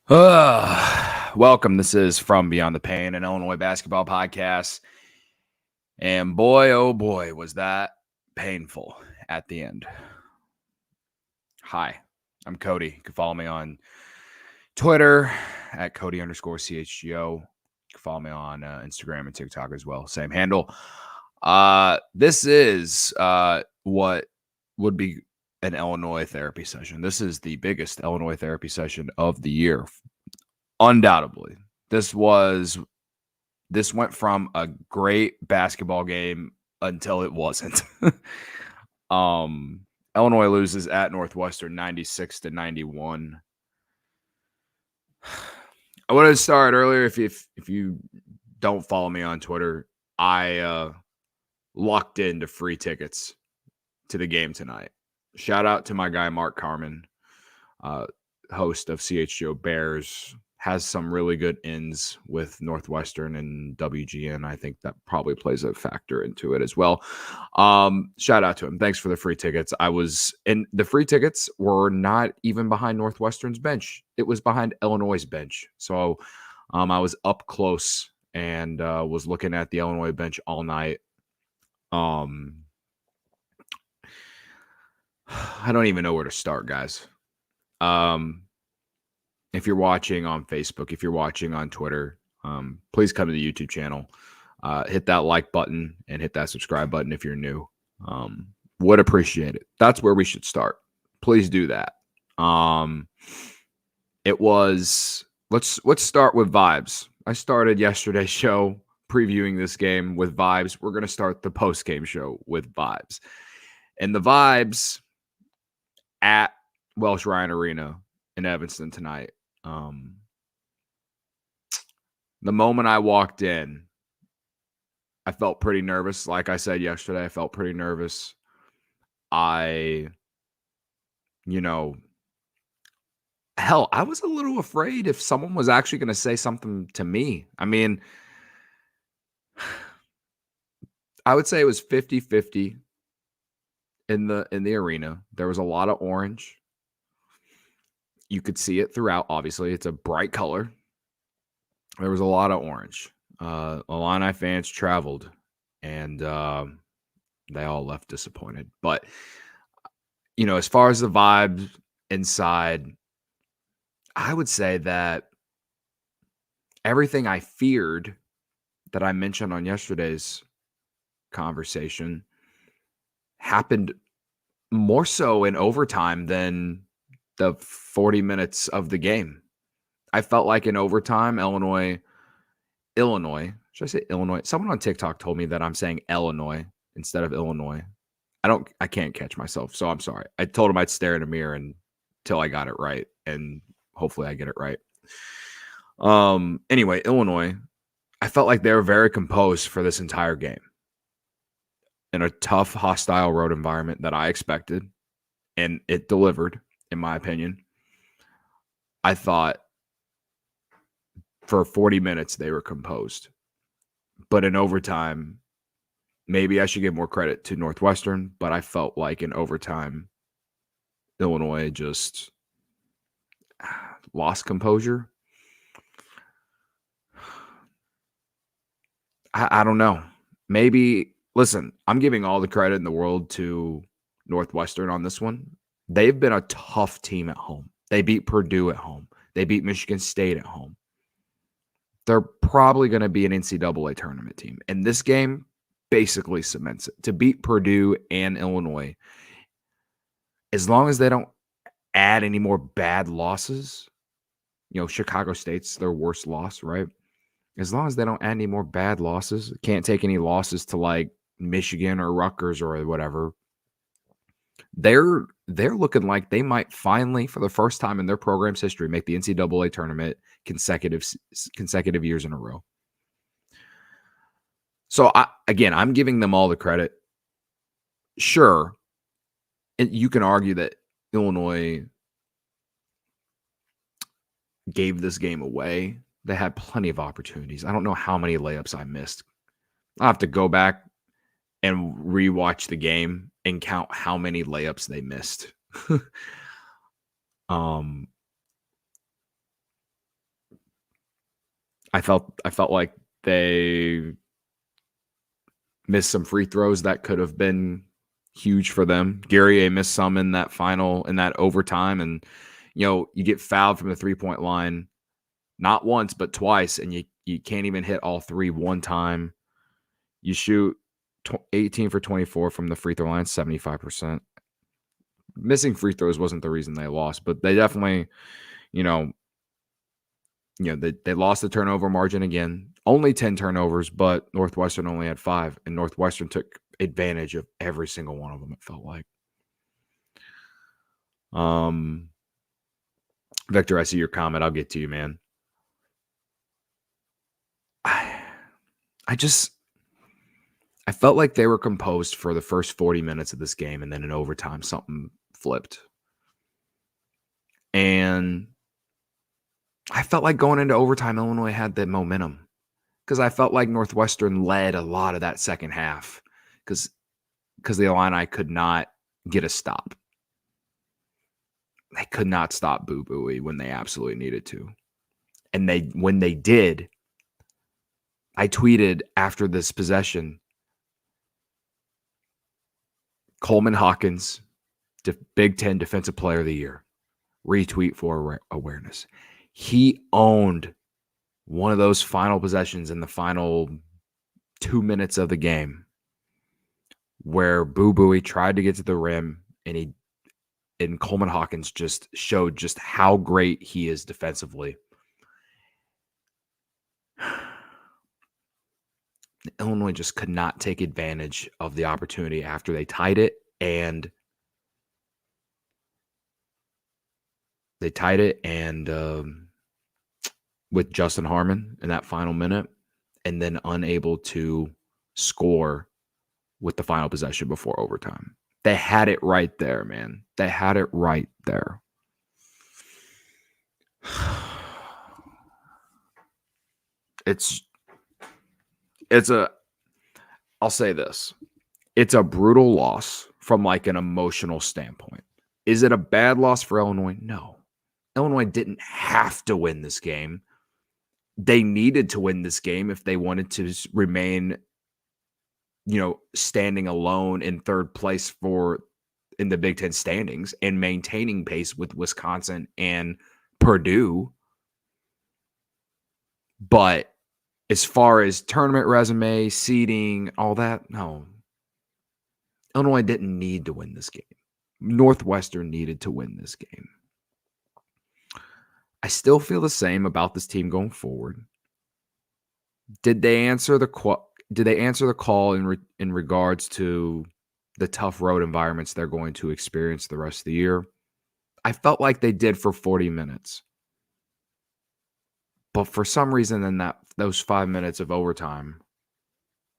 Welcome. This is From Beyond The Paign, an Illinois basketball podcast. And boy, oh boy, was that painful at the end. Hi, I'm Cody. You can follow me on Twitter at Cody_CHGO. You can follow me on Instagram and TikTok as well. Same handle. This is what would be an Illinois therapy session. This is the biggest Illinois therapy session of the year. Undoubtedly. This went from a great basketball game until it wasn't. Illinois loses at Northwestern 96-91. I wanted to start earlier. If you don't follow me on Twitter, I locked into free tickets to the game tonight. Shout out to my guy Mark Carmen, host of CHGO Bears. Has some really good ins with Northwestern and WGN. I think that probably plays a factor into it as well. Shout out to him. Thanks for the free tickets. And the free tickets were not even behind Northwestern's bench. It was behind Illinois' bench. So I was up close and was looking at the Illinois bench all night. I don't even know where to start, guys. If you're watching on Facebook, if you're watching on Twitter, please come to the YouTube channel. Hit that like button and hit that subscribe button if you're new. Would appreciate it. That's where we should start. Please do that. Let's start with vibes. I started yesterday's show previewing this game with vibes. We're going to start the post-game show with vibes. And the vibes at Welsh Ryan Arena in Evanston tonight. The moment I walked in, I felt pretty nervous. Like I said yesterday, I felt pretty nervous. I was a little afraid if someone was actually going to say something to me. I mean, I would say it was 50-50 in the arena. There was a lot of orange. You could see it throughout. Obviously, it's a bright color. There was a lot of orange. Illini fans traveled, and they all left disappointed. But, as far as the vibe inside, I would say that everything I feared that I mentioned on yesterday's conversation happened more so in overtime than the 40 minutes of the game. I felt like in overtime, Illinois, should I say Illinois? Someone on TikTok told me that I'm saying Illinois instead of Illinois. I can't catch myself, so I'm sorry. I told him I'd stare in a mirror until I got it right, and hopefully I get it right. Anyway, Illinois, I felt like they were very composed for this entire game. In a tough, hostile road environment that I expected, and it delivered, in my opinion. I thought for 40 minutes they were composed. But in overtime, maybe I should give more credit to Northwestern, but I felt like in overtime, Illinois just lost composure. I don't know. Maybe, listen, I'm giving all the credit in the world to Northwestern on this one. They've been a tough team at home. They beat Purdue at home. They beat Michigan State at home. They're probably going to be an NCAA tournament team. And this game basically cements it. To beat Purdue and Illinois, as long as they don't add any more bad losses, Chicago State's their worst loss, right? As long as they don't add any more bad losses, can't take any losses to like Michigan or Rutgers or whatever, they're looking like they might finally, for the first time in their program's history, make the NCAA tournament consecutive years in a row. So, I'm giving them all the credit. Sure, you can argue that Illinois gave this game away. They had plenty of opportunities. I don't know how many layups I missed. I'll have to go back and rewatch the game and count how many layups they missed. I felt like they missed some free throws that could have been huge for them. Guerrier missed some in that overtime, and you get fouled from the 3-point line not once but twice, and you can't even hit all three one time. You shoot 18 for 24 from the free throw line, 75%. Missing free throws wasn't the reason they lost, but they definitely, they lost the turnover margin again. Only 10 turnovers, but Northwestern only had 5, and Northwestern took advantage of every single one of them, it felt like. Victor, I see your comment. I'll get to you, man. I felt like they were composed for the first 40 minutes of this game, and then in overtime, something flipped. And I felt like going into overtime, Illinois had the momentum because I felt like Northwestern led a lot of that second half because the Illini could not get a stop. They could not stop Boo Buie when they absolutely needed to. And when they did, I tweeted after this possession, Coleman Hawkins, Big Ten Defensive Player of the Year, retweet for awareness. He owned one of those final possessions in the final 2 minutes of the game where Boo Buie tried to get to the rim, and Coleman Hawkins just showed just how great he is defensively. Illinois just could not take advantage of the opportunity after they tied it, and with Justin Harmon in that final minute, and then unable to score with the final possession before overtime. They had it right there, man. They had it right there. I'll say this. It's a brutal loss from like an emotional standpoint. Is it a bad loss for Illinois? No. Illinois didn't have to win this game. They needed to win this game if they wanted to remain, standing alone in third place in the Big Ten standings and maintaining pace with Wisconsin and Purdue. But as far as tournament resume, seeding, all that, no. Illinois didn't need to win this game. Northwestern needed to win this game. I still feel the same about this team going forward. Did they answer the call in regards to the tough road environments they're going to experience the rest of the year? I felt like they did for 40 minutes. But for some reason in those 5 minutes in overtime,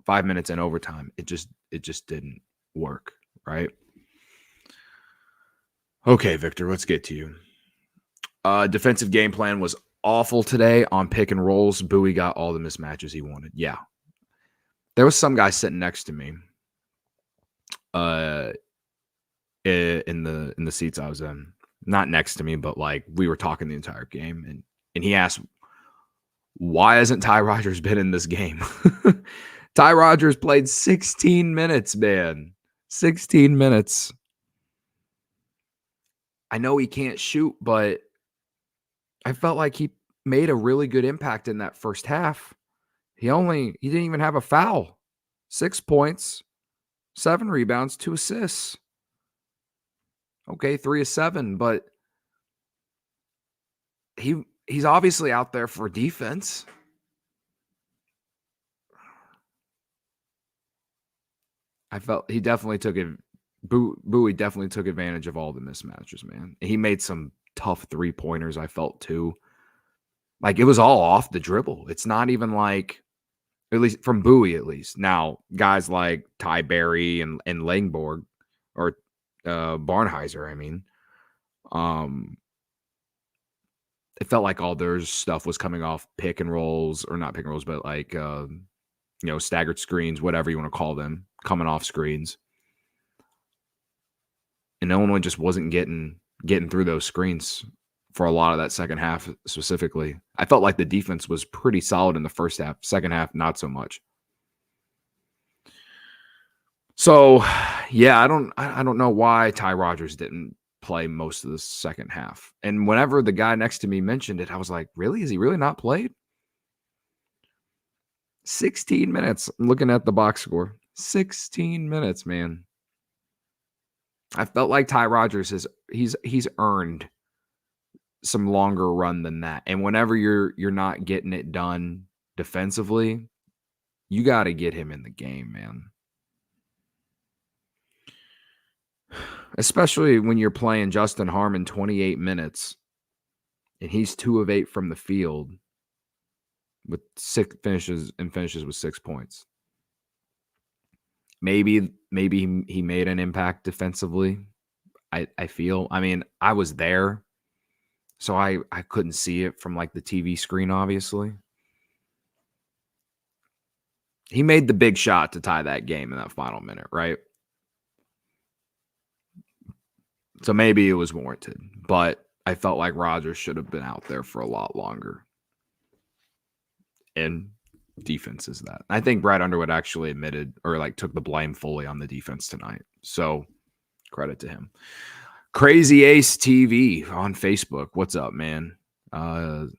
it just didn't work, right? Okay, Victor, let's get to you. Defensive game plan was awful today on pick and rolls. Buie got all the mismatches he wanted. Yeah. There was some guy sitting next to me in the seats I was in. Not next to me, but like we were talking the entire game. And he asked, why hasn't Ty Rodgers been in this game? Ty Rodgers played 16 minutes, man. 16 minutes. I know he can't shoot, but I felt like he made a really good impact in that first half. He didn't even have a foul. 6 points, 7 rebounds, 2 assists. Okay, 3 of 7, but he's obviously out there for defense. I felt he definitely took it. Buie definitely took advantage of all the mismatches, man. He made some tough 3-pointers, I felt, too. Like, it was all off the dribble. It's not even like, at least from Buie, at least. Now, guys like Ty Berry and Langborg, or Barnheiser, I mean, it felt like all their stuff was coming off pick and rolls, or not pick and rolls, but like, staggered screens, whatever you want to call them, coming off screens. And Illinois just wasn't getting through those screens for a lot of that second half specifically. I felt like the defense was pretty solid in the first half. Second half, not so much. So, yeah, I don't know why Ty Rodgers didn't play most of the second half. And whenever the guy next to me mentioned it, I was like, really? Is he really not played? 16 minutes. I'm looking at the box score. 16 minutes, man. I felt like Ty Rodgers he's earned some longer run than that. And whenever you're not getting it done defensively, you got to get him in the game, man. Especially when you're playing Justin Harmon 28 minutes and he's 2 of 8 from the field with 6 finishes with 6 points. Maybe he made an impact defensively. I feel. I mean, I was there, so I couldn't see it from like the TV screen, obviously. He made the big shot to tie that game in that final minute, right? So maybe it was warranted, but I felt like Rodgers should have been out there for a lot longer. And defense is that. I think Brad Underwood actually admitted or like took the blame fully on the defense tonight. So credit to him. Crazy Ace TV on Facebook. What's up, man? Per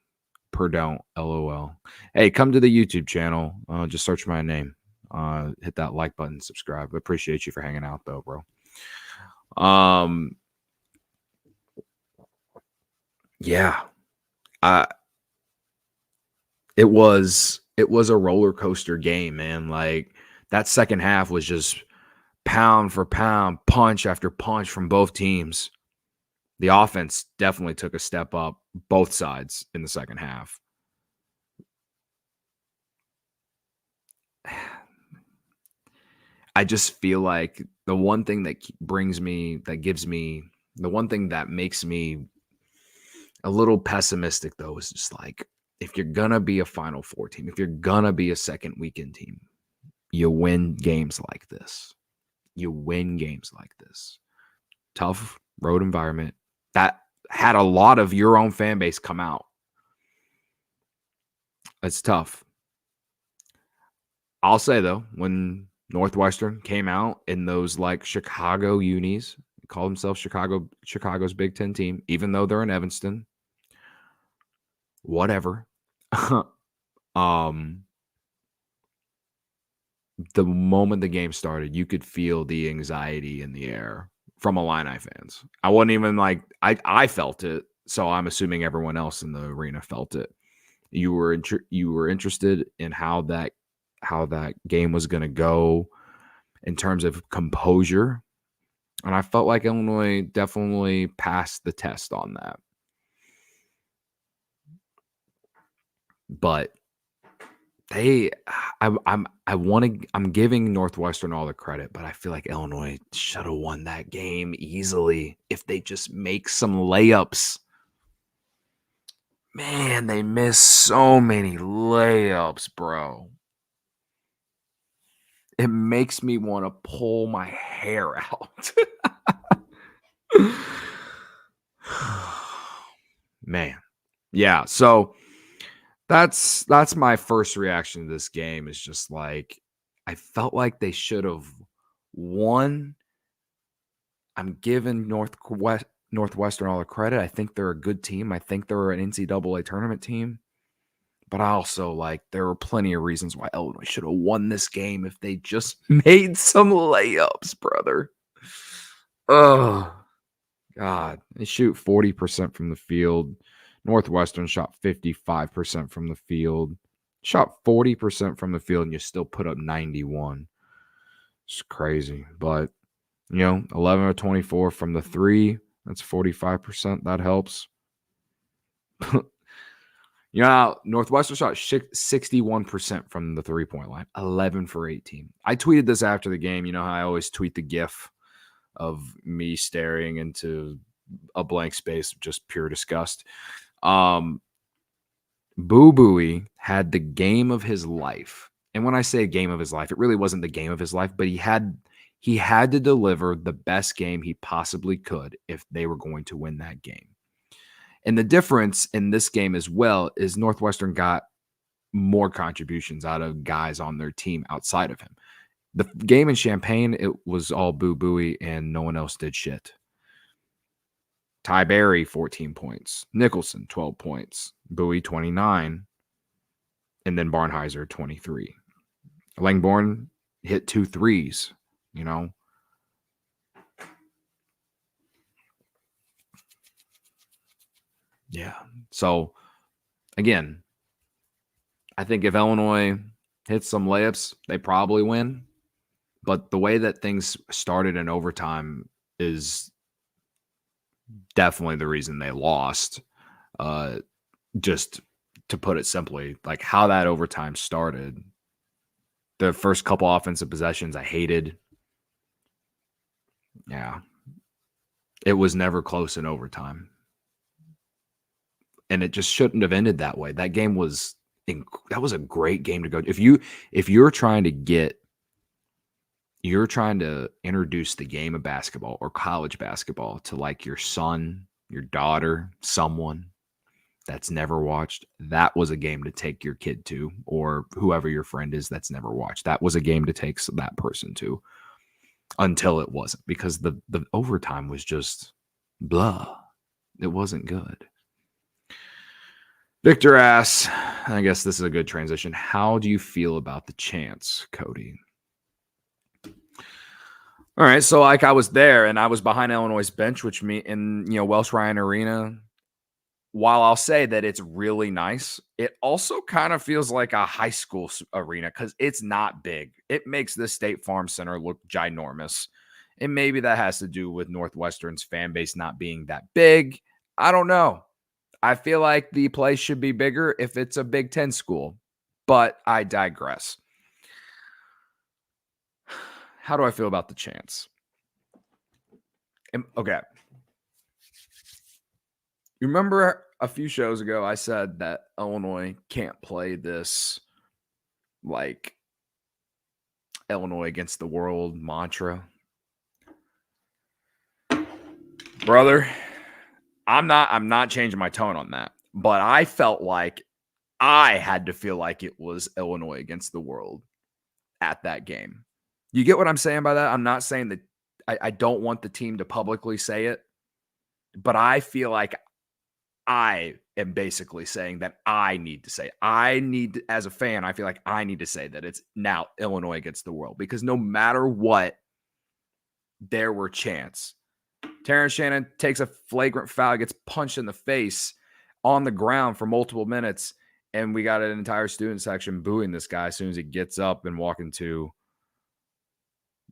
don't, LOL. Hey, come to the YouTube channel. Just search my name. Hit that like button, subscribe. I appreciate you for hanging out though, bro. Yeah. It was a roller coaster game, man. Like that second half was just pound for pound, punch after punch from both teams. The offense definitely took a step up, both sides in the second half. I just feel like the one thing that the one thing that makes me a little pessimistic, though, is just like, if you're going to be a Final Four team, if you're going to be a second weekend team, you win games like this. You win games like this. Tough road environment that had a lot of your own fan base come out. It's tough. I'll say, though, when Northwestern came out in those like Chicago unis, call themselves Chicago's Big Ten team, even though they're in Evanston. Whatever. The moment the game started, you could feel the anxiety in the air from Illini fans. I wasn't even like, I felt it, so I'm assuming everyone else in the arena felt it. You were interested in how that game was going to go in terms of composure, and I felt like Illinois definitely passed the test on that. But I'm giving Northwestern all the credit, but I feel like Illinois should have won that game easily if they just make some layups. Man, they missed so many layups, bro. It makes me want to pull my hair out. Man. Yeah, so that's my first reaction to this game, is just like, I felt like they should have won. I'm giving Northwestern all the credit. I think they're a good team. I think they're an NCAA tournament team. But I also, like, there were plenty of reasons why Illinois should have won this game if they just made some layups, brother. Oh, God. They shoot 40% from the field. Northwestern shot 55% from the field. Shot 40% from the field, and you still put up 91. It's crazy. But, 11 or 24 from the three. That's 45%. That helps. Northwestern shot 61% from the three-point line, 11 for 18. I tweeted this after the game. You know how I always tweet the GIF of me staring into a blank space, just pure disgust. Boo Booey had the game of his life. And when I say game of his life, it really wasn't the game of his life, but he had to deliver the best game he possibly could if they were going to win that game. And the difference in this game as well is Northwestern got more contributions out of guys on their team outside of him. The game in Champaign, it was all boo-booey and no one else did shit. Ty Berry, 14 points. Nicholson, 12 points. Bowie, 29. And then Barnheiser, 23. Langborn hit 2 threes, you know. Yeah. So, again, I think if Illinois hits some layups, they probably win. But the way that things started in overtime is definitely the reason they lost. Just to put it simply, like how that overtime started. The first couple offensive possessions I hated. Yeah. It was never close in overtime. And it just shouldn't have ended that way. That game was that was a great game to go. If you're trying to introduce the game of basketball or college basketball to like your son, your daughter, someone that's never watched, that was a game to take your kid to, or whoever your friend is that's never watched. That was a game to take that person to, until it wasn't, because the overtime was just blah. It wasn't good. Victor asks, I guess this is a good transition. How do you feel about the chants, Cody? All right, so like I was there and I was behind Illinois' bench, which in Welsh Ryan Arena. While I'll say that it's really nice, it also kind of feels like a high school arena because it's not big. It makes the State Farm Center look ginormous. And maybe that has to do with Northwestern's fan base not being that big. I don't know. I feel like the place should be bigger if it's a Big Ten school, but I digress. How do I feel about the chants? Okay. You remember a few shows ago, I said that Illinois can't play this like Illinois against the world mantra. Brother, I'm not changing my tone on that, but I felt like I had to feel like it was Illinois against the world at that game. You get what I'm saying by that? I'm not saying that I don't want the team to publicly say it, but I feel like I am basically saying that I need to say it. As a fan, I feel like I need to say that it's now Illinois against the world, because no matter what, there were chants. Terrence Shannon takes a flagrant foul, gets punched in the face on the ground for multiple minutes, and we got an entire student section booing this guy as soon as he gets up and walking to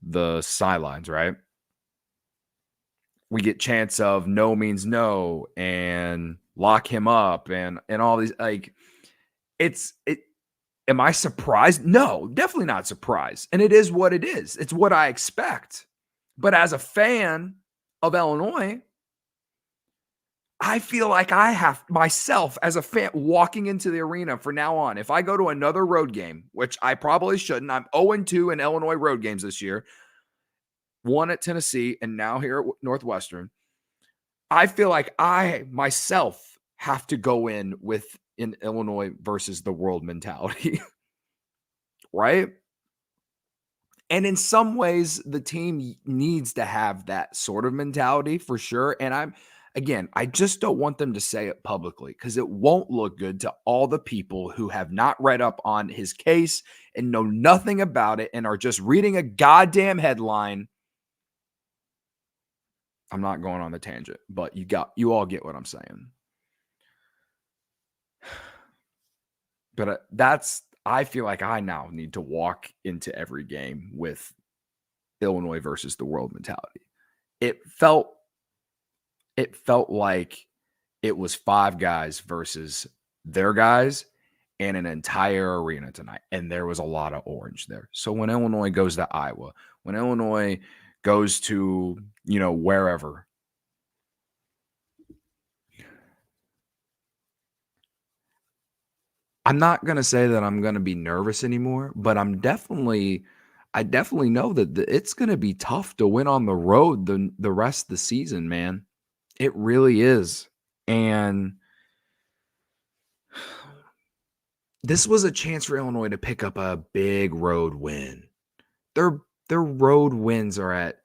the sidelines, right? We get chants of no means no and lock him up and all these, like, am I surprised? No, definitely not surprised. And it is what it is. It's what I expect. But as a fan of Illinois, I feel like I have myself as a fan walking into the arena from now on. If I go to another road game, which I probably shouldn't, I'm 0-2 in Illinois road games this year. 1 at Tennessee, and now here at Northwestern. I feel like I myself have to go in with an Illinois versus the world mentality, right? And in some ways, the team needs to have that sort of mentality for sure. And I just don't want them to say it publicly because it won't look good to all the people who have not read up on his case and know nothing about it and are just reading a goddamn headline. I'm not going on the tangent, but you all get what I'm saying. But I feel like I now need to walk into every game with Illinois versus the world mentality. It felt like it was 5 guys versus their guys and an entire arena tonight. And there was a lot of orange there. So when Illinois goes to Iowa, when Illinois goes to, wherever, I'm not going to say that I'm going to be nervous anymore, but I definitely know that it's going to be tough to win on the road the rest of the season, man. It really is. And this was a chance for Illinois to pick up a big road win. Their road wins are at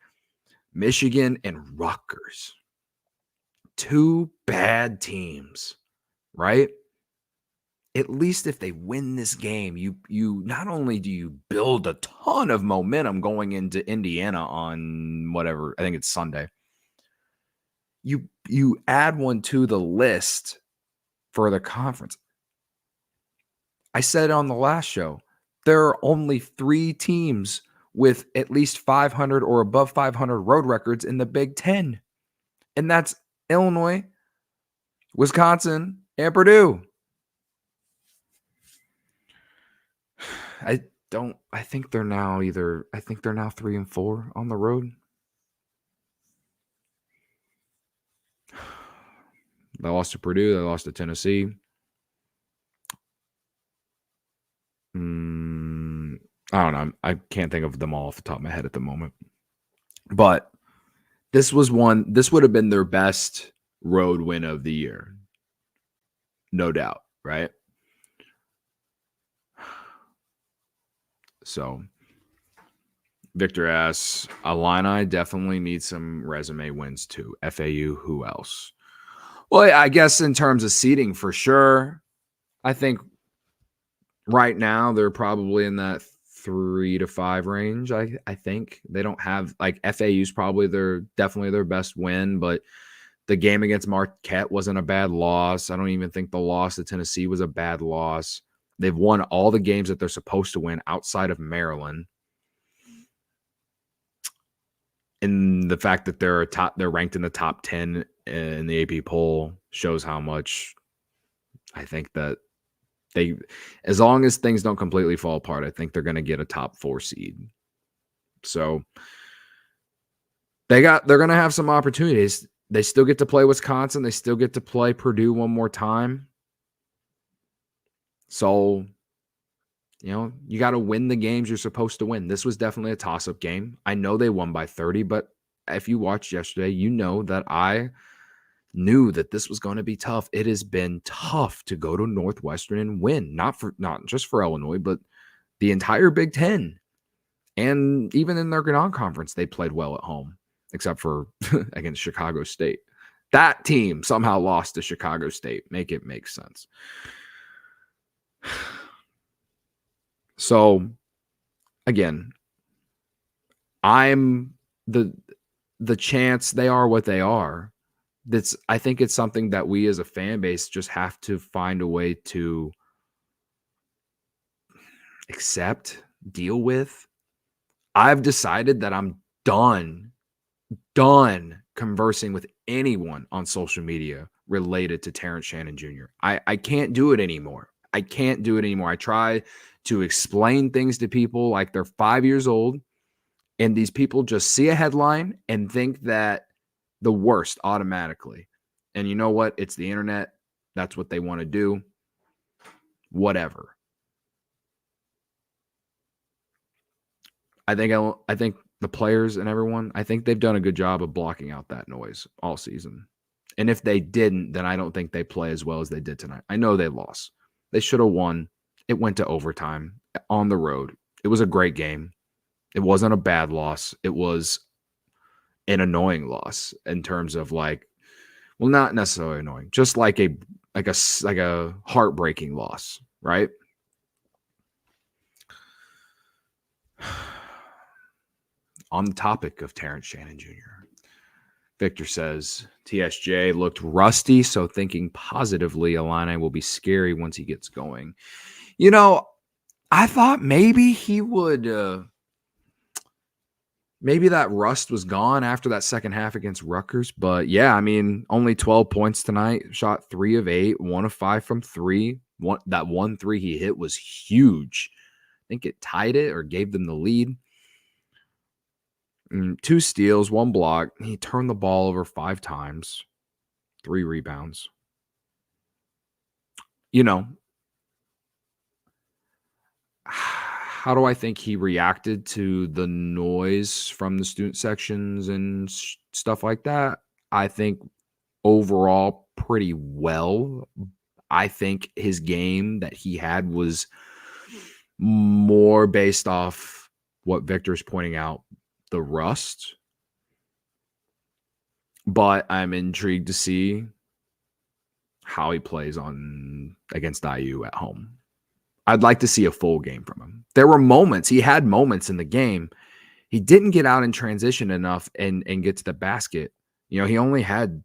Michigan and Rutgers. Two bad teams, right? At least if they win this game, you not only do you build a ton of momentum going into Indiana on whatever, I think it's Sunday. You add one to the list for the conference. I said on the last show, there are only 3 teams with at least 500 or above 500 road records in the Big Ten. And that's Illinois, Wisconsin, and Purdue. I think they're now 3 and 4 on the road. They lost to Purdue, they lost to Tennessee. I don't know. I can't think of them all off the top of my head at the moment. But this would have been their best road win of the year. No doubt, right? So Victor asks, Illini definitely needs some resume wins too. FAU, who else? Well, I guess in terms of seeding, for sure. I think right now they're probably in that 3 to 5 range. I think they don't have, like, FAU's probably definitely their best win, but the game against Marquette wasn't a bad loss. I don't even think the loss to Tennessee was a bad loss. They've won all the games that they're supposed to win outside of Maryland. And the fact that they're ranked in the top 10 in the AP poll shows how much I think that as long as things don't completely fall apart, I think they're going to get a top 4 seed. So they're going to have some opportunities. They still get to play Wisconsin. They still get to play Purdue one more time. So, you got to win the games you're supposed to win. This was definitely a toss-up game. I know they won by 30, but if you watched yesterday, you know that I knew that this was going to be tough. It has been tough to go to Northwestern and win, not just for Illinois, but the entire Big Ten. And even in their non-conference, they played well at home, except for against Chicago State. That team somehow lost to Chicago State. Make it make sense. So, again, I'm the chance they are what they are. I think it's something that we as a fan base just have to find a way to accept, deal with. I've decided that I'm done conversing with anyone on social media related to Terrence Shannon Jr. I can't do it anymore. I try to explain things to people like they're 5 years old, and these people just see a headline and think that the worst automatically. And you know what? It's the internet. That's what they want to do. Whatever. I think the players and everyone, I think they've done a good job of blocking out that noise all season. And if they didn't, then I don't think they play as well as they did tonight. I know they lost. They should have won. It went to overtime on the road. It was a great game. It wasn't a bad loss. It was an annoying loss in terms of not necessarily annoying, just like a heartbreaking loss, right? On the topic of Terrence Shannon Jr., Victor says, TSJ looked rusty, so thinking positively, Illini will be scary once he gets going. I thought maybe he would, maybe that rust was gone after that second half against Rutgers. But yeah, I mean, only 12 points tonight, shot 3 of 8, 1 of 5 from 3. That 1 3 he hit was huge. I think it tied it or gave them the lead. 2 steals, 1 block. He turned the ball over 5 times, 3 rebounds. How do I think he reacted to the noise from the student sections and stuff like that? I think overall pretty well. I think his game that he had was more based off what Victor's pointing out, the rust. But I'm intrigued to see how he plays against IU at home. I'd like to see a full game from him. There were moments, he had moments in the game. He didn't get out in transition enough and get to the basket. You know, he only had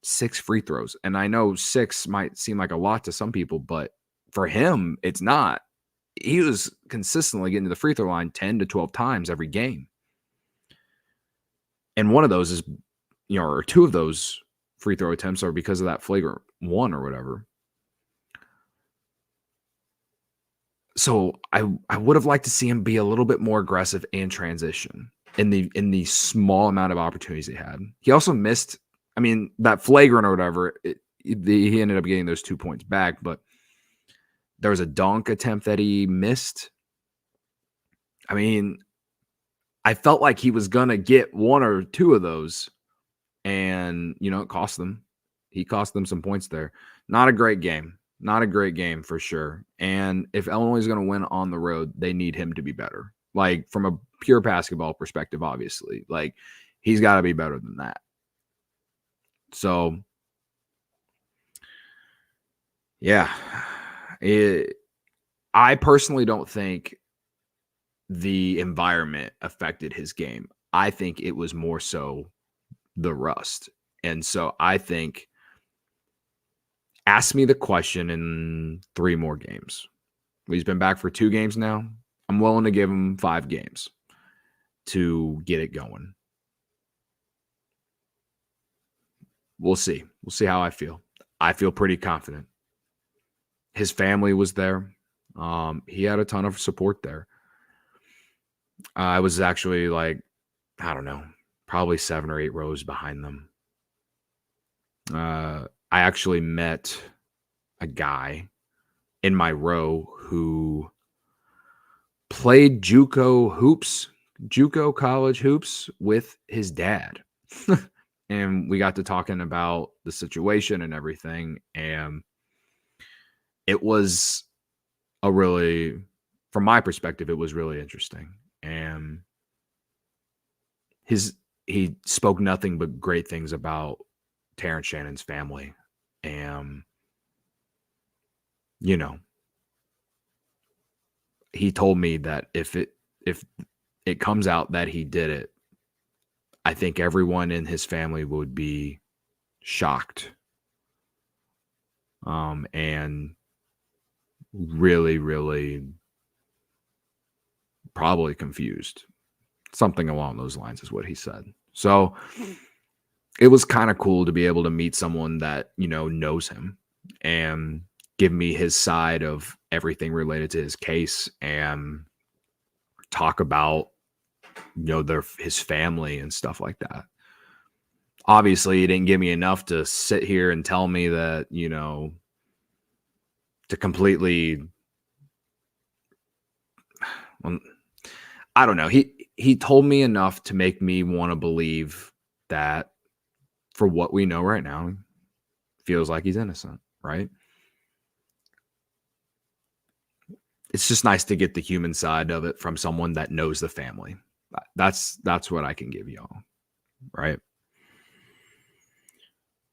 6 free throws. And I know 6 might seem like a lot to some people, but for him, it's not. He was consistently getting to the free throw line 10 to 12 times every game. And one of those is, you know, or 2 of those free throw attempts are because of that flagrant 1 or whatever. So I would have liked to see him be a little bit more aggressive in transition in the small amount of opportunities he had. He also missed, I mean, that flagrant or whatever, he ended up getting those 2 points back, but there was a dunk attempt that he missed. I mean, I felt like he was going to get 1 or 2 of those, and, you know, it cost them. He cost them some points there. Not a great game. Not a great game for sure. And if Illinois is going to win on the road, they need him to be better. Like, from a pure basketball perspective, obviously. Like, he's got to be better than that. So, yeah. I personally don't think the environment affected his game. I think it was more so the rust. And so I think, ask me the question in 3 more games. He's been back for 2 games now. I'm willing to give him 5 games to get it going. We'll see. We'll see how I feel. I feel pretty confident. His family was there. He had a ton of support there. I was actually like, I don't know, probably 7 or 8 rows behind them. I actually met a guy in my row who played JUCO college hoops with his dad. And we got to talking about the situation and everything. And it was from my perspective, it was really interesting. And he spoke nothing but great things about Terrence Shannon's family. And, you know, he told me that if it comes out that he did it, I think everyone in his family would be shocked. And really, really probably confused. Something along those lines is what he said. So it was kind of cool to be able to meet someone that, you know, knows him and give me his side of everything related to his case and talk about, you know, his family and stuff like that. Obviously, he didn't give me enough to sit here and tell me that, you know, to completely, well, I don't know. He told me enough to make me want to believe that, for what we know right now, feels like he's innocent, right? It's just nice to get the human side of it from someone that knows the family. That's what I can give y'all, right?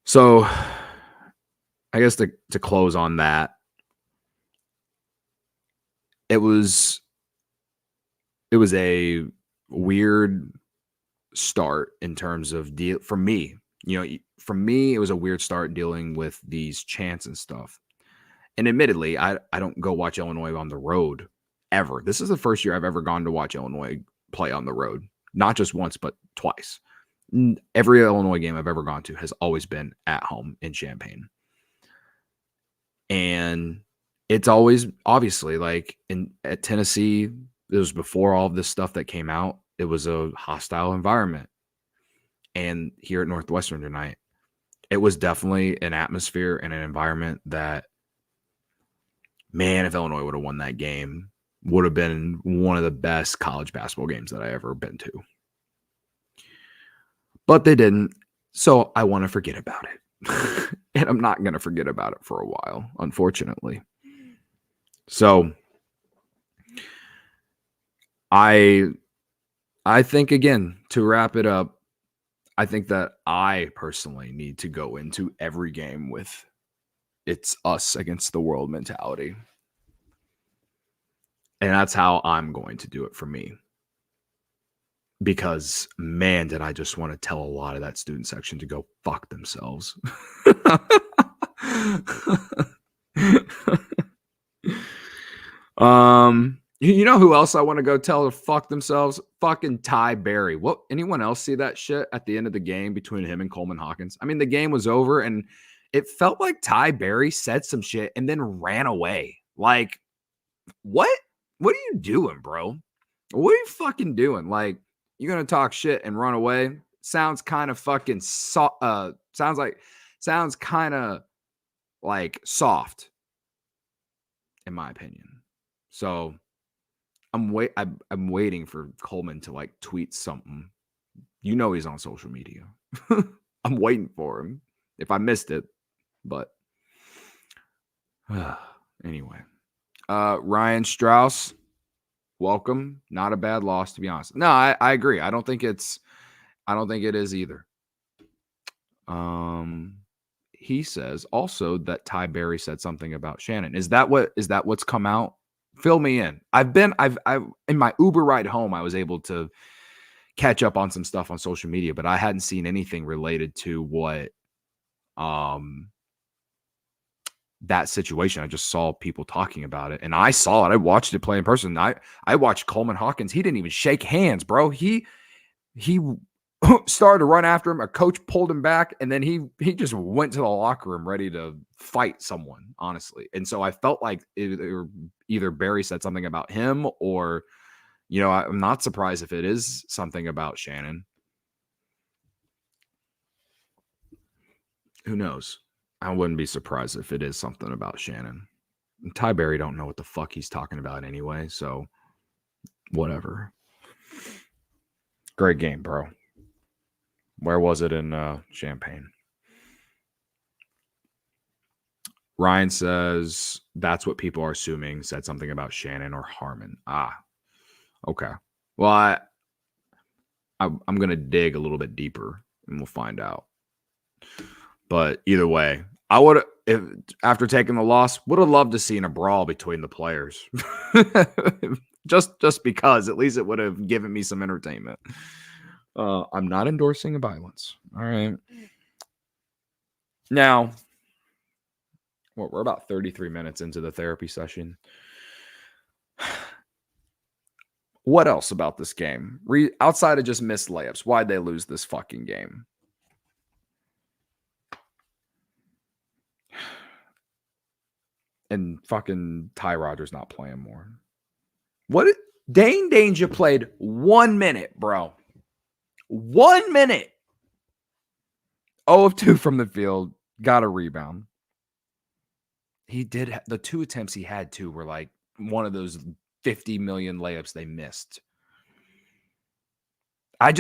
So I guess to close on that, it was a weird start in terms of for me. You know, for me, it was a weird start dealing with these chants and stuff. And admittedly, I don't go watch Illinois on the road ever. This is the first year I've ever gone to watch Illinois play on the road. Not just once, but twice. Every Illinois game I've ever gone to has always been at home in Champaign. And it's always, obviously, like at Tennessee, it was before all of this stuff that came out. It was a hostile environment. And here at Northwestern tonight, it was definitely an atmosphere and an environment that, man, if Illinois would have won that game, would have been one of the best college basketball games that I ever been to. But they didn't, so I want to forget about it. and I'm not going to forget about it for a while, unfortunately. So I think, again, to wrap it up, I think that I personally need to go into every game with it's us against the world mentality. And that's how I'm going to do it for me. Because, man, did I just want to tell a lot of that student section to go fuck themselves. You know who else I want to go tell to fuck themselves? Fucking Ty Berry. What? Anyone else see that shit at the end of the game between him and Coleman Hawkins? I mean, the game was over, and it felt like Ty Berry said some shit and then ran away. Like, what? What are you doing, bro? What are you fucking doing? Like, you're gonna talk shit and run away? Sounds kind of fucking sounds kind of like soft, in my opinion. So I'm waiting for Coleman to like tweet something. You know he's on social media. I'm waiting for him if I missed it, but anyway. Ryan Strauss, welcome. Not a bad loss, to be honest. No, I agree. I don't think it is either. He says also that Ty Berry said something about Shannon. Is that what's come out? Fill me in. I've in my Uber ride home, I was able to catch up on some stuff on social media, but I hadn't seen anything related to what that situation. I just saw people talking about it, and I saw it. I watched it play in person. I watched Coleman Hawkins. He didn't even shake hands, bro. He started to run after him. A coach pulled him back, and then he just went to the locker room ready to fight someone, honestly. And so I felt like either Barry said something about him, or, you know, I'm not surprised if it is something about Shannon. Who knows? I wouldn't be surprised if it is something about Shannon. And Ty Berry don't know what the fuck he's talking about anyway, so whatever. Great game, bro. Where was it in Champaign? Ryan says that's what people are assuming. Said something about Shannon or Harmon. Okay. Well, I'm going to dig a little bit deeper, and we'll find out. But either way, I would, after taking the loss, would have loved to seen a brawl between the players. just because at least it would have given me some entertainment. I'm not endorsing violence. All right. Now, we're about 33 minutes into the therapy session. What else about this game? Outside of just missed layups, why'd they lose this fucking game? And fucking Ty Rodgers not playing more. Dane Danger played 1 minute, bro. 1 minute. 0 of 2 from the field. Got a rebound. He did. The 2 attempts he had, too, were like one of those 50 million layups they missed. I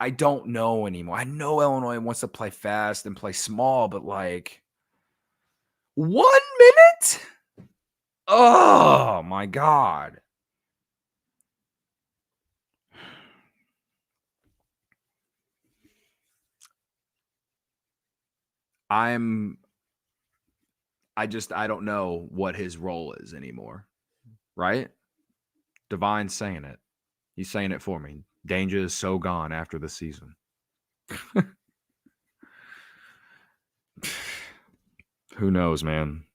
don't know anymore. I know Illinois wants to play fast and play small, but like 1 minute? Oh, my God. I don't know what his role is anymore. Right? Divine's saying it. He's saying it for me. Danger is so gone after the season. Who knows, man?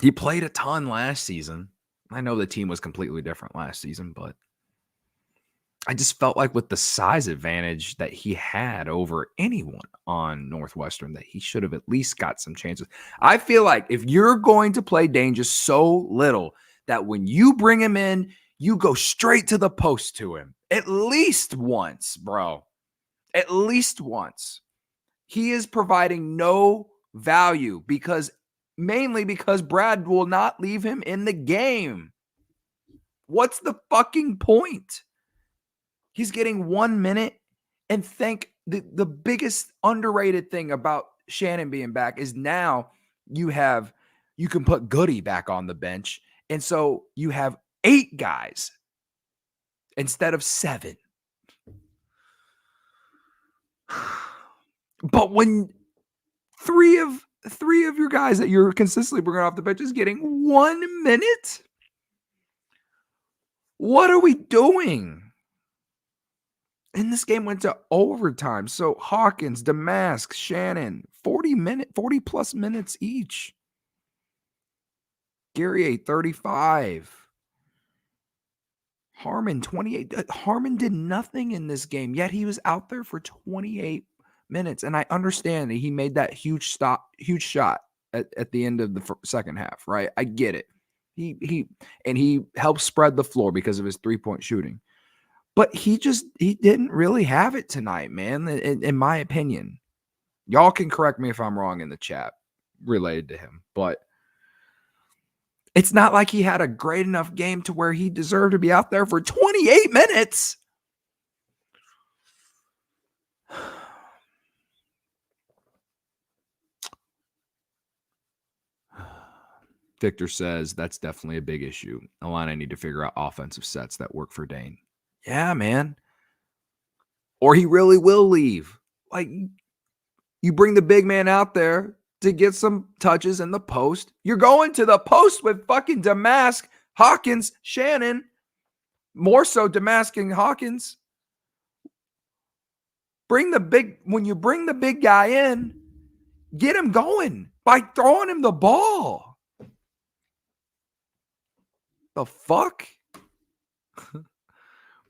He played a ton last season. I know the team was completely different last season, but I just felt like with the size advantage that he had over anyone on Northwestern, that he should have at least got some chances. I feel like if you're going to play Danger so little that when you bring him in, you go straight to the post to him. At least once, bro. At least once. He is providing no value mainly because Brad will not leave him in the game. What's the fucking point? He's getting 1 minute, and the biggest underrated thing about Shannon being back is now you can put Goody back on the bench. And so you have 8 guys instead of 7. But when three of your guys that you're consistently bringing off the bench is getting 1 minute, what are we doing? And this game went to overtime. So Hawkins, Damask, Shannon, 40 plus minutes each. Guerrier, 35. Harmon, 28. Harmon did nothing in this game, yet he was out there for 28 minutes. And I understand that he made that huge shot at the end of the second half, right? I get it. He helped spread the floor because of his 3-point shooting. But he didn't really have it tonight, man, in my opinion. Y'all can correct me if I'm wrong in the chat related to him. But it's not like he had a great enough game to where he deserved to be out there for 28 minutes. Victor says that's definitely a big issue. Illini need to figure out offensive sets that work for Dane. Yeah, man. Or he really will leave. Like, you bring the big man out there to get some touches in the post. You're going to the post with fucking Damask, Hawkins, Shannon. More so Damask and Hawkins. When you bring the big guy in, get him going by throwing him the ball. The fuck?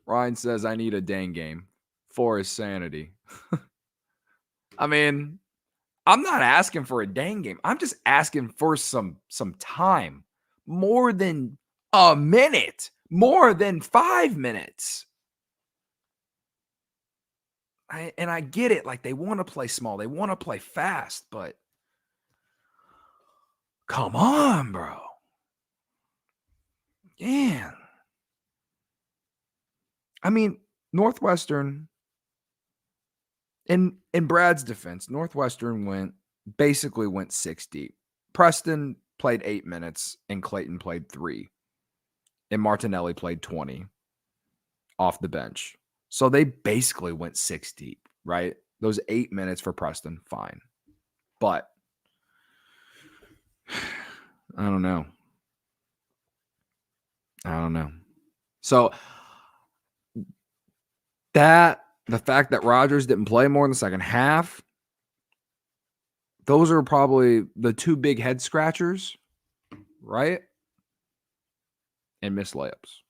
Ryan says, I need a dang game for his sanity. I mean, I'm not asking for a dang game. I'm just asking for some time. More than a minute. More than 5 minutes. I get it. Like, they want to play small. They want to play fast. But come on, bro. Man. I mean, Northwestern, in Brad's defense, Northwestern basically went 6 deep. Preston played 8 minutes, and Clayton played 3. And Martinelli played 20 off the bench. So they basically went 6 deep, right? Those 8 minutes for Preston, fine. But I don't know. So the fact that Rodgers didn't play more in the second half, those are probably the 2 big head scratchers, right? And missed layups.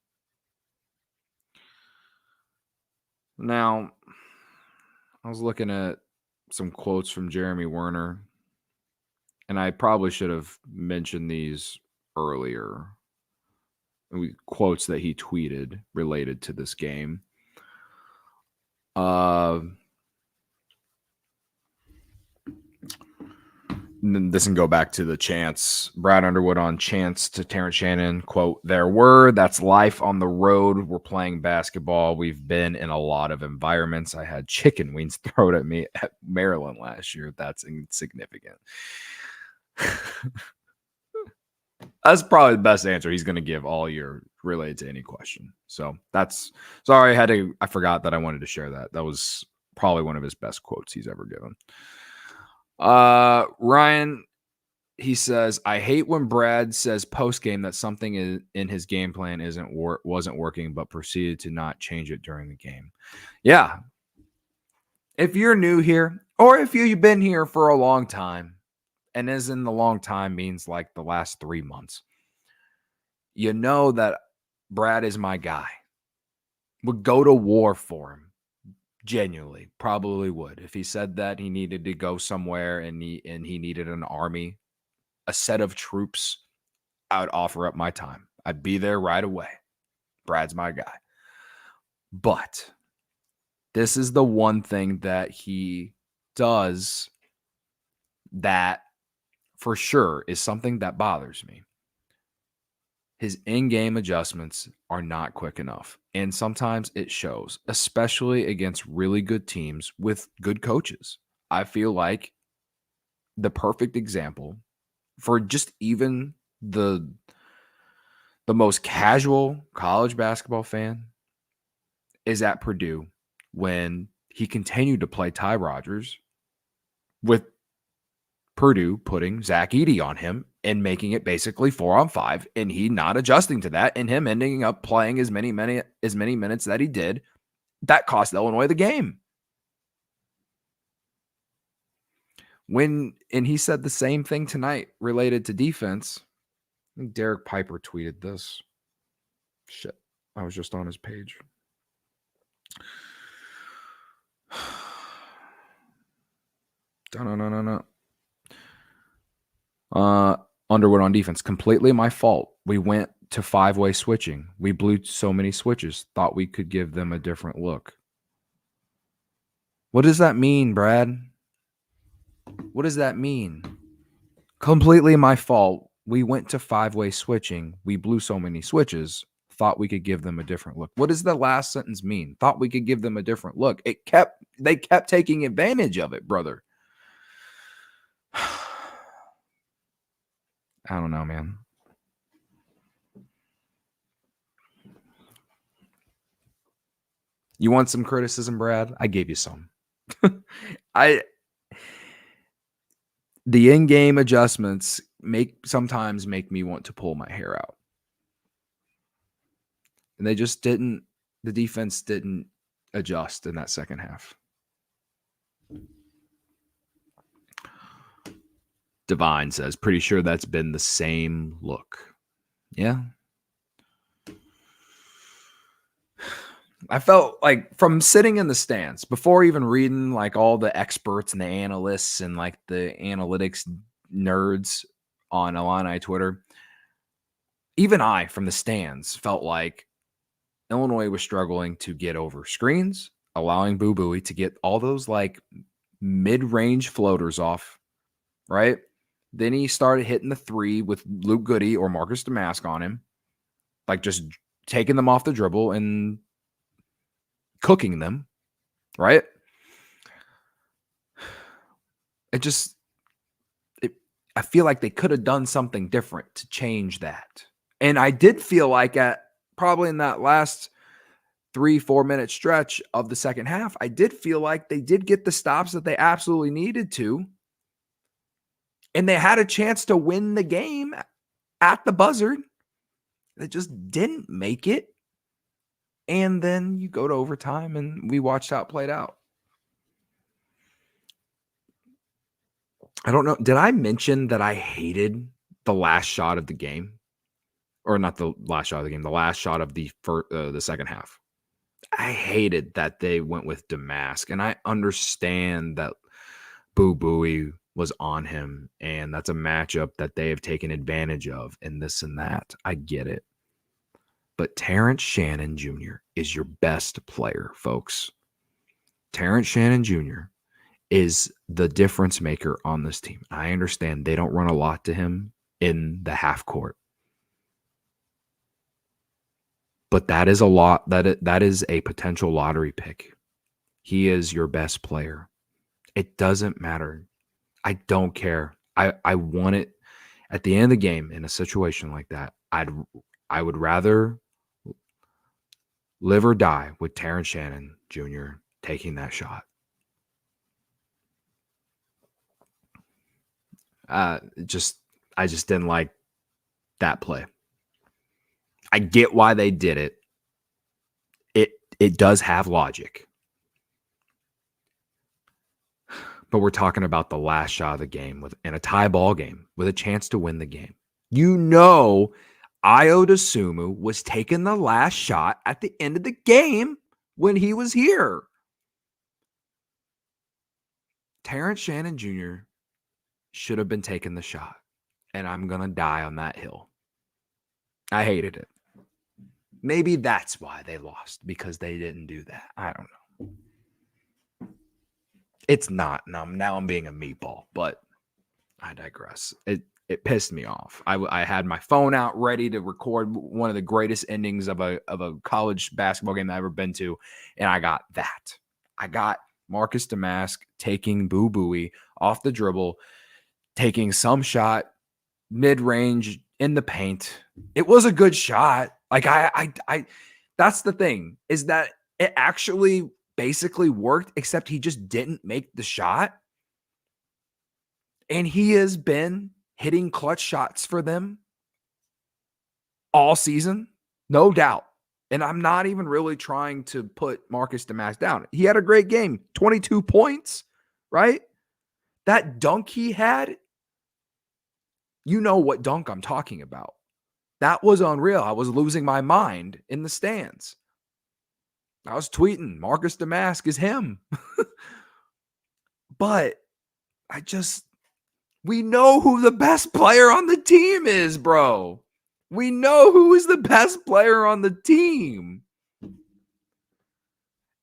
Now, I was looking at some quotes from Jeremy Werner, and I probably should have mentioned these earlier. Quotes that he tweeted related to this game. This can go back to the chants. Brad Underwood on chants to Terrence Shannon, quote, that's life on the road. We're playing basketball. We've been in a lot of environments. I had chicken wings thrown at me at Maryland last year. That's insignificant. That's probably the best answer he's going to give all year related to any question. So sorry, I forgot that I wanted to share that. That was probably one of his best quotes he's ever given. Ryan, he says, I hate when Brad says post-game that something in his game plan wasn't working, but proceeded to not change it during the game. Yeah. If you're new here, or if you've been here for a long time, and as in the long time means like the last 3 months, you know that Brad is my guy. Would go to war for him. Genuinely, probably would. If he said that he needed to go somewhere and he needed an army, a set of troops, I would offer up my time. I'd be there right away. Brad's my guy. But this is the one thing that he does that for sure is something that bothers me. His in-game adjustments are not quick enough. And sometimes it shows, especially against really good teams with good coaches. I feel like the perfect example for just even the most casual college basketball fan is at Purdue when he continued to play Ty Rodgers with Purdue putting Zach Edey on him and making it basically 4-on-5, and he not adjusting to that, and him ending up playing as many minutes that he did. That cost Illinois the game. And he said the same thing tonight related to defense. I think Derek Piper tweeted this. Shit, I was just on his page. No. Underwood on defense. Completely my fault. We went to 5-way switching. We blew so many switches. Thought we could give them a different look. What does that mean, Brad? What does that mean? Completely my fault. We went to 5-way switching. We blew so many switches. Thought we could give them a different look. What does the last sentence mean? Thought we could give them a different look. They kept taking advantage of it, brother. I don't know, man. You want some criticism, Brad? I gave you some. The in-game adjustments sometimes make me want to pull my hair out. And the defense didn't adjust in that second half. Divine says, pretty sure that's been the same look. Yeah. I felt like from sitting in the stands before even reading like all the experts and the analysts and like the analytics nerds on Illini Twitter, even I from the stands felt like Illinois was struggling to get over screens, allowing Boo Buie to get all those like mid-range floaters off, right? Then he started hitting the three with Luke Goody or Marcus Damask on him, like just taking them off the dribble and cooking them, right? I feel like they could have done something different to change that. And I did feel like probably in that last 3-4 minute stretch of the second half, I did feel like they did get the stops that they absolutely needed to. And they had a chance to win the game at the buzzer. They just didn't make it. And then you go to overtime and we watched how it played out. I don't know. Did I mention that I hated the last shot of the game? Or not the last shot of the game, the last shot of the second half. I hated that they went with Damask. And I understand that Boo Buie was on him, and that's a matchup that they have taken advantage of, and this and that. I get it. But Terrence Shannon Jr. is your best player, folks. Terrence Shannon Jr. is the difference maker on this team. I understand they don't run a lot to him in the half court. But that is a lot. That is a potential lottery pick. He is your best player. It doesn't matter. I don't care. I want it at the end of the game in a situation like that. I would rather live or die with Terrence Shannon Jr. taking that shot. I just didn't like that play. I get why they did it. It does have logic. But we're talking about the last shot of the game in a tie ball game with a chance to win the game. You know, Ayo Dosunmu was taking the last shot at the end of the game when he was here. Terrence Shannon Jr. should have been taking the shot, and I'm going to die on that hill. I hated it. Maybe that's why they lost, because they didn't do that. I don't know. It's not. Now I'm being a meatball, but I digress. It pissed me off. I had my phone out ready to record one of the greatest endings of a college basketball game I've ever been to, and I got that. I got Marcus Damask taking Boo Buie off the dribble, taking some shot mid-range in the paint. It was a good shot. Like I that's the thing, is that it actually basically worked, except he just didn't make the shot. And he has been hitting clutch shots for them all season, no doubt. And I'm not even really trying to put Marcus Damask down. He had a great game, 22 points, right? That dunk he had, you know what dunk I'm talking about. That was unreal. I was losing my mind in the stands. I was tweeting, Marcus Damask is him. But we know who the best player on the team is, bro. We know who is the best player on the team.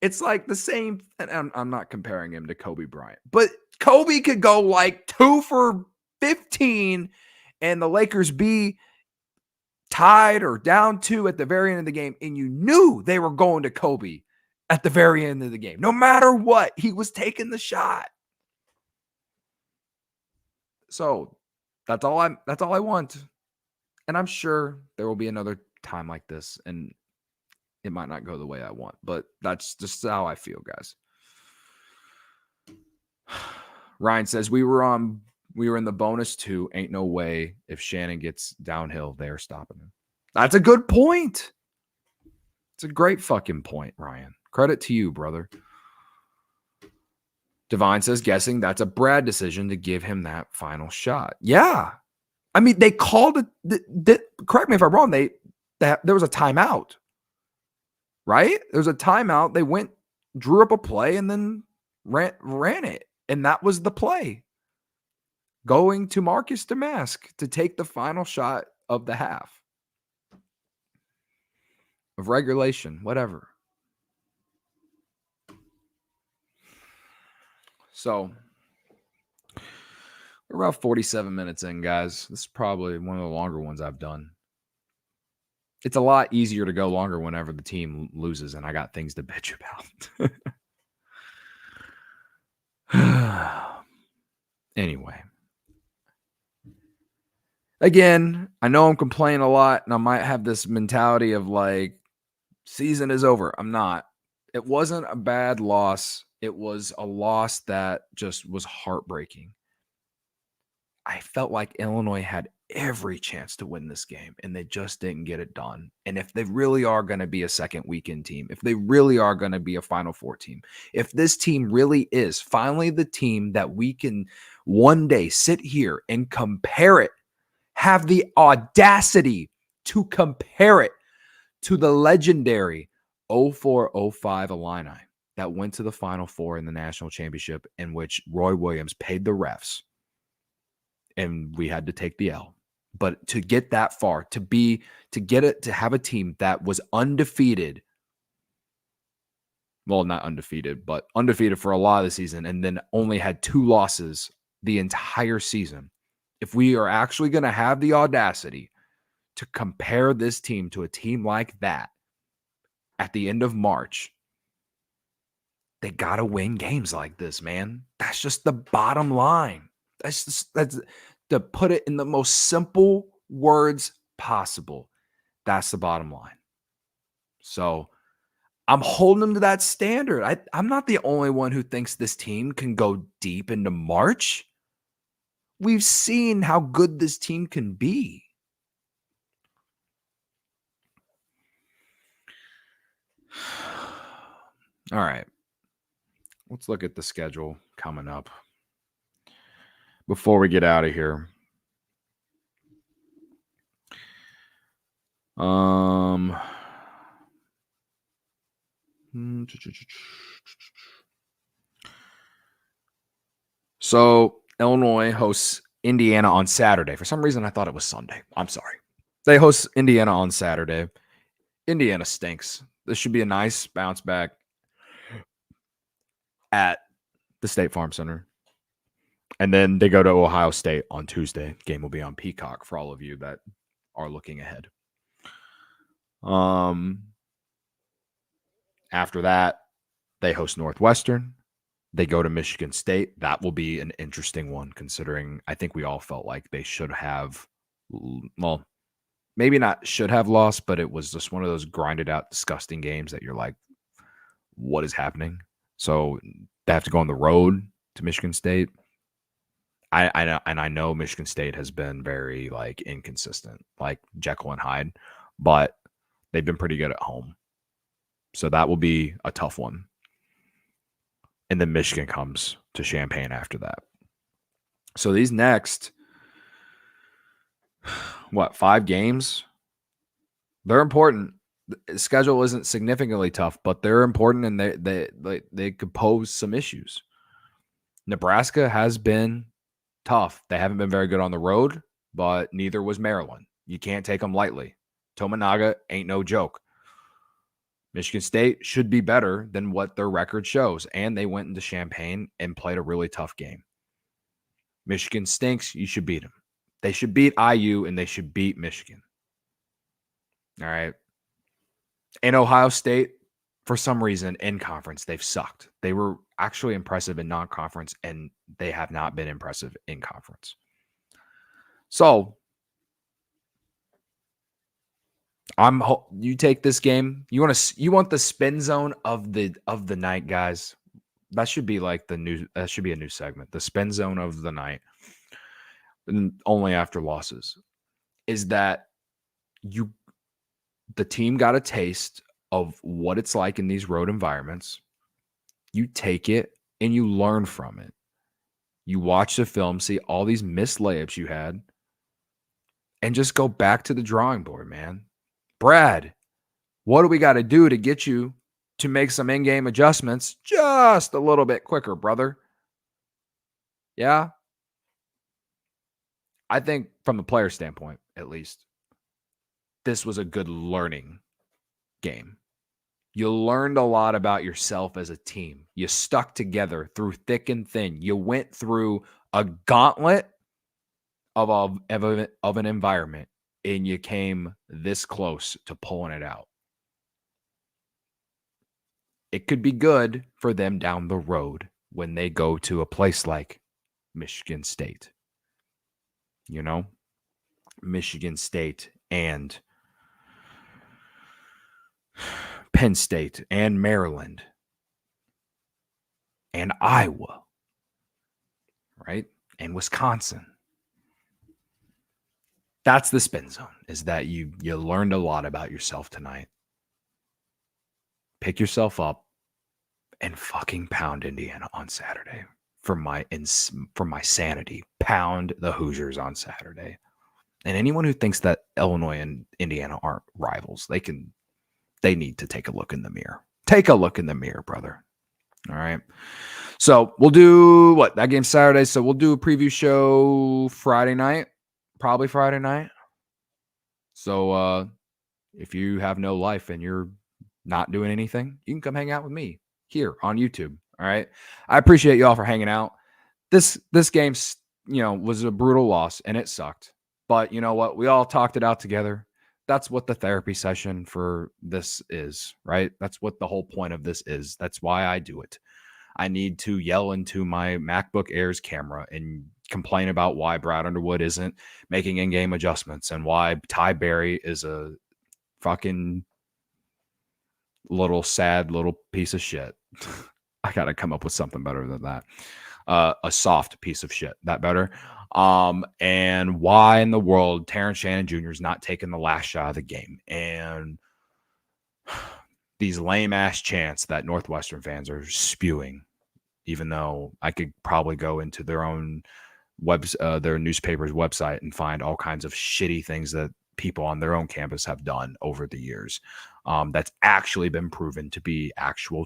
It's like the same, and I'm not comparing him to Kobe Bryant, but Kobe could go like 2 for 15 and the Lakers be tied or down 2 at the very end of the game, and you knew they were going to Kobe at the very end of the game. No matter what, he was taking the shot. So that's all I want. And I'm sure there will be another time like this, and it might not go the way I want, but that's just how I feel, guys. Ryan says we were in the bonus 2. Ain't no way if Shannon gets downhill, they're stopping him. That's a good point. It's a great fucking point, Ryan. Credit to you, brother. Divine says, guessing that's a Brad decision to give him that final shot. Yeah. I mean, they called it. Correct me if I'm wrong. There was a timeout, right? There was a timeout. They went, drew up a play, and then ran it. And that was the play. Going to Marcus Damask to take the final shot of the half. Of regulation, whatever. So, we're about 47 minutes in, guys. This is probably one of the longer ones I've done. It's a lot easier to go longer whenever the team loses, and I got things to bitch about. Anyway. Again, I know I'm complaining a lot, and I might have this mentality of like, season is over. I'm not. It wasn't a bad loss. It was a loss that just was heartbreaking. I felt like Illinois had every chance to win this game, and they just didn't get it done. And if they really are going to be a second weekend team, if they really are going to be a Final Four team, if this team really is finally the team that we can one day sit here and compare it, have the audacity to compare it to the legendary 04-05 Illini that went to the Final Four in the national championship, in which Roy Williams paid the refs and we had to take the L. But to get that far, to have a team that was undefeated, well, not undefeated, but undefeated for a lot of the season, and then only had 2 losses the entire season. If we are actually going to have the audacity to compare this team to a team like that at the end of March, they got to win games like this, man. That's just the bottom line. That's to put it in the most simple words possible. That's the bottom line. So I'm holding them to that standard. I'm not the only one who thinks this team can go deep into March. We've seen how good this team can be. All right. Let's look at the schedule coming up before we get out of here. So Illinois hosts Indiana on Saturday. For some reason, I thought it was Sunday. I'm sorry. They host Indiana on Saturday. Indiana stinks. This should be a nice bounce back at the State Farm Center. And then they go to Ohio State on Tuesday. Game will be on Peacock for all of you that are looking ahead. After that, they host Northwestern. They go to Michigan State. That will be an interesting one, considering I think we all felt like they should have, well, maybe not should have lost, but it was just one of those grinded out, disgusting games that you're like, what is happening? So they have to go on the road to Michigan State. I know, and I know Michigan State has been very like inconsistent, like Jekyll and Hyde, but they've been pretty good at home. So that will be a tough one. And then Michigan comes to Champaign after that. So these next, 5 games? They're important. The schedule isn't significantly tough, but they're important, and they could pose some issues. Nebraska has been tough. They haven't been very good on the road, but neither was Maryland. You can't take them lightly. Tominaga ain't no joke. Michigan State should be better than what their record shows, and they went into Champaign and played a really tough game. Michigan stinks. You should beat them. They should beat IU, and they should beat Michigan. All right. And Ohio State, for some reason, in conference, they've sucked. They were actually impressive in non-conference, and they have not been impressive in conference. So you take this game. You want the spin zone of the night, guys. That should be like a new segment. The spin zone of the night, and only after losses, is that the team got a taste of what it's like in these road environments. You take it and you learn from it. You watch the film, see all these missed layups you had, and just go back to the drawing board, man. Brad, what do we got to do to get you to make some in-game adjustments just a little bit quicker, brother? Yeah? I think from the player standpoint, at least, this was a good learning game. You learned a lot about yourself as a team. You stuck together through thick and thin. You went through a gauntlet of an environment, and you came this close to pulling it out. It could be good for them down the road when they go to a place like Michigan State. You know, Michigan State and Penn State and Maryland and Iowa, right? And Wisconsin. That's the spin zone, is that you learned a lot about yourself tonight. Pick yourself up and fucking pound Indiana on Saturday for my sanity. Pound the Hoosiers on Saturday. And anyone who thinks that Illinois and Indiana aren't rivals, they need to take a look in the mirror. Take a look in the mirror, brother. All right. So we'll do that game's Saturday. So we'll do a preview show Friday night, probably Friday night. So if you have no life and you're not doing anything, you can come hang out with me here on YouTube. All right. I appreciate y'all for hanging out. This game, was a brutal loss, and it sucked. But you know what? We all talked it out together. That's what the therapy session for this is, right? That's what the whole point of this is. That's why I do it. I need to yell into my MacBook Air's camera and complain about why Brad Underwood isn't making in-game adjustments and why Ty Berry is a fucking sad little piece of shit. I got to come up with something better than that. A soft piece of shit. That better? And why in the world Terrence Shannon Jr. is not taking the last shot of the game, and these lame ass chants that Northwestern fans are spewing, even though I could probably go into their own their newspaper's website and find all kinds of shitty things that people on their own campus have done over the years. That's actually been proven to be actual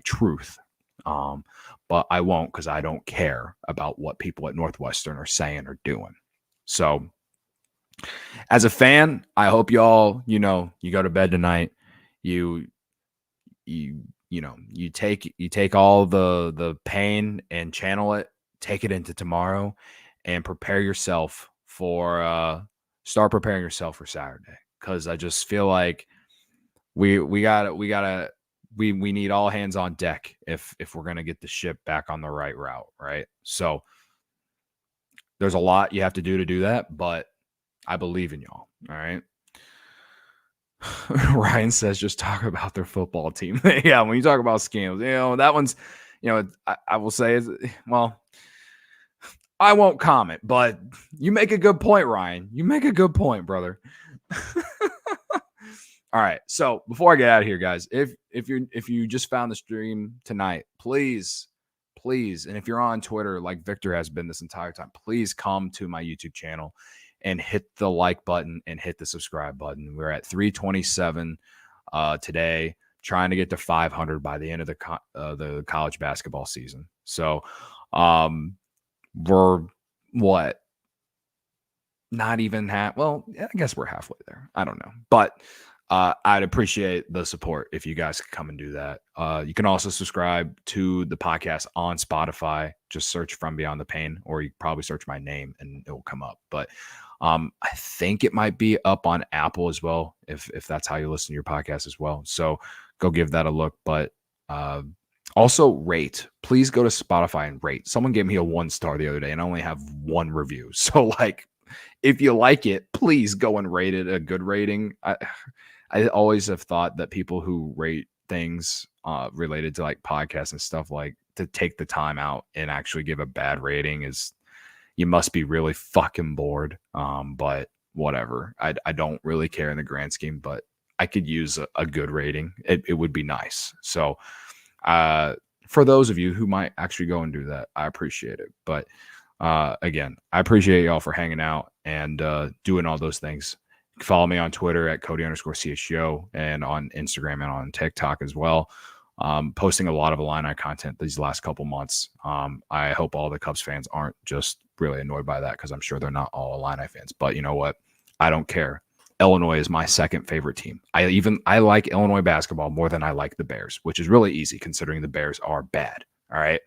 truth. But I won't, because I don't care about what people at Northwestern are saying or doing. So as a fan, I hope y'all, you go to bed tonight. You take all the pain and channel it, take it into tomorrow, and start preparing yourself for Saturday. Cause I just feel like we gotta we need all hands on deck if we're going to get the ship back on the right route, right? So there's a lot you have to do that, but I believe in y'all. All right. Ryan says just talk about their football team. Yeah, when you talk about scams, that one's, I will say is, well, I won't comment, but you make a good point, Ryan. You make a good point, brother. All right. So before I get out of here, guys, if you just found the stream tonight, please, and if you're on Twitter like Victor has been this entire time, please come to my YouTube channel and hit the like button and hit the subscribe button. We're at 327 today, trying to get to 500 by the end of the college basketball season. So we're what? Not even half. Well, I guess we're halfway there. I don't know, but I'd appreciate the support if you guys could come and do that. You can also subscribe to the podcast on Spotify. Just search From Beyond The Paign, or you probably search my name and it will come up. But I think it might be up on Apple as well, if that's how you listen to your podcast as well. So go give that a look. But also rate. Please go to Spotify and rate. Someone gave me a 1-star the other day and I only have 1 review. So like, if you like it, please go and rate it a good rating. I always have thought that people who rate things related to like podcasts and stuff, like to take the time out and actually give a bad rating, is you must be really fucking bored. But whatever. I don't really care in the grand scheme, but I could use a good rating. It would be nice. So for those of you who might actually go and do that, I appreciate it. But again, I appreciate y'all for hanging out and doing all those things. Follow me on Twitter at Cody_CHGO and on Instagram and on TikTok as well. Posting a lot of Illini content these last couple months. I hope all the Cubs fans aren't just really annoyed by that, because I'm sure they're not all Illini fans. But you know what? I don't care. Illinois is my second favorite team. I like Illinois basketball more than I like the Bears, which is really easy considering the Bears are bad. All right.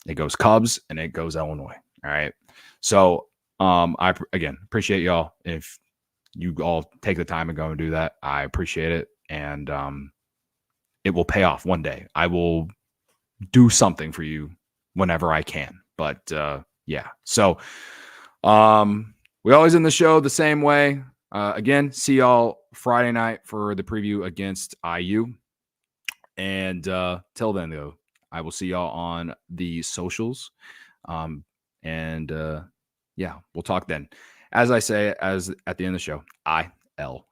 It goes Cubs and it goes Illinois. All right. So I again appreciate y'all. If you all take the time and go and do that, I appreciate it. And it will pay off one day. I will do something for you whenever I can. But yeah. So we always end the show the same way. Again, see y'all Friday night for the preview against IU. And till then, though, I will see y'all on the socials. And yeah, we'll talk then. As I say, as at the end of the show, IL.